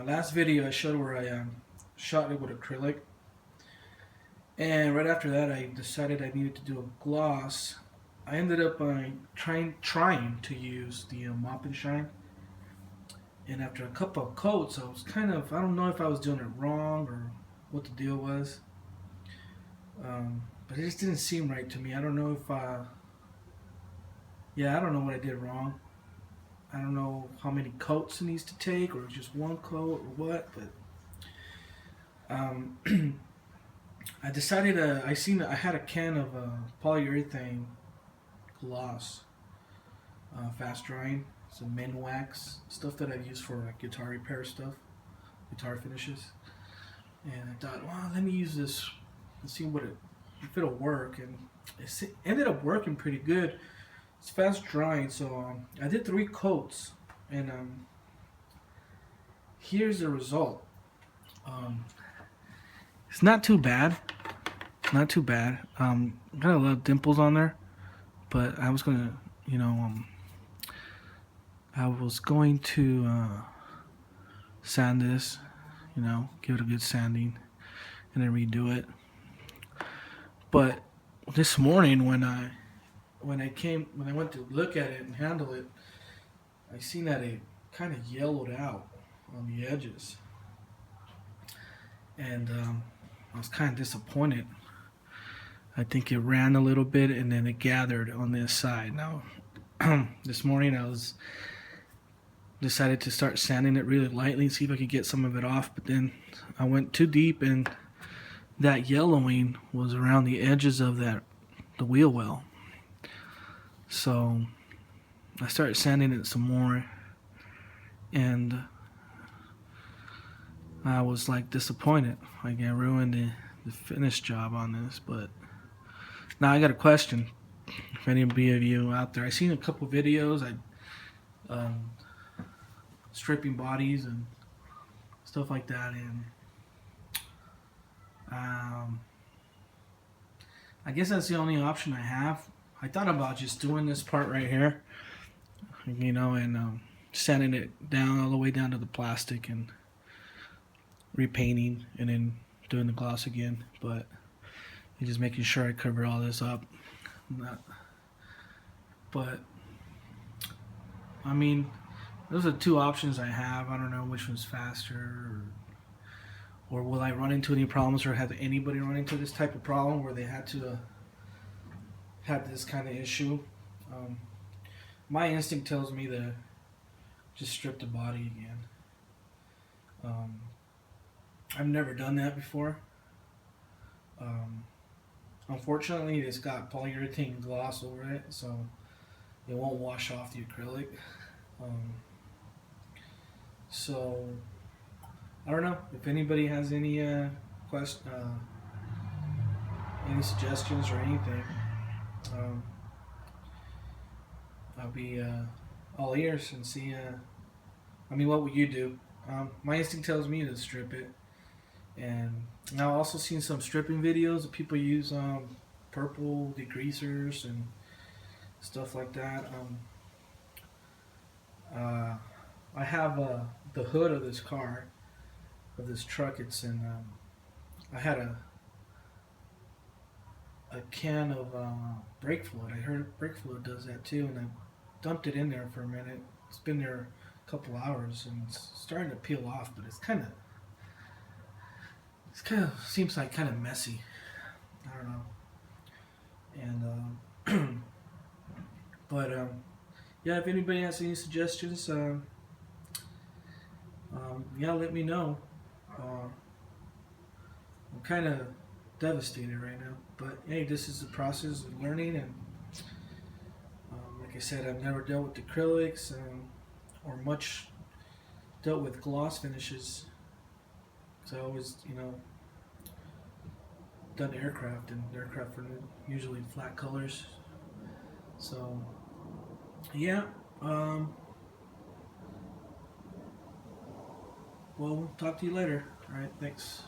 my last video I showed where I shot it with acrylic, and right after that I decided I needed to do a gloss. I ended up trying to use the Mop and Shine, and after a couple of coats I was I don't know if I was doing it wrong or what the deal was, but it just didn't seem right to me. I don't know if I don't know what I did wrong. I don't know how many coats it needs to take, or just one coat, or what. But I decided. I had a can of polyurethane gloss, fast drying, some men wax stuff that I've used for guitar repair stuff, guitar finishes. And I thought, well, let me use this and see if it'll work. And it ended up working pretty good. It's fast drying, so I did 3 coats, and here's the result. It's not too bad. Not too bad. Got a lot of dimples on there, but I was gonna, sand this, give it a good sanding, and then redo it. But this morning when I went to look at it and handle it, I seen that it kind of yellowed out on the edges, and I was kind of disappointed. I think it ran a little bit and then it gathered on this side. Now, this morning I decided to start sanding it really lightly, see if I could get some of it off, but then I went too deep, and that yellowing was around the edges of the wheel well. So I started sanding it some more, and I was disappointed. I ruined the finish job on this. But now I got a question. If any of you out there, I seen a couple videos, stripping bodies and stuff like that, and I guess that's the only option I have. I thought about just doing this part right here, and sanding it down all the way down to the plastic and repainting, and then doing the gloss again. But just making sure I cover all this up. But I mean, those are 2 options I have. I don't know which one's faster, or will I run into any problems, or have anybody run into this type of problem where they had to have this kind of issue. My instinct tells me to just strip the body again. I've never done that before. Unfortunately, it's got polyurethane gloss over it, so it won't wash off the acrylic. So I don't know if anybody has any any suggestions or anything. I'll be all ears and see. What would you do? My instinct tells me to strip it, and I've also seen some stripping videos that people use purple degreasers and stuff like that. I have the hood of this car, of this truck. It's in. I had a can of brake fluid. I heard brake fluid does that too, and I dumped it in there for a minute. It's been there a couple hours, and it's starting to peel off, but it's kind of seems like kind of messy. I don't know. And but yeah, if anybody has any suggestions, let me know. I'm kind of devastated right now, but hey, this is the process of learning, and like I said, I've never dealt with acrylics or much dealt with gloss finishes, because I always done aircraft, and aircraft are usually flat colors. So yeah, well, we'll talk to you later. All right, thanks.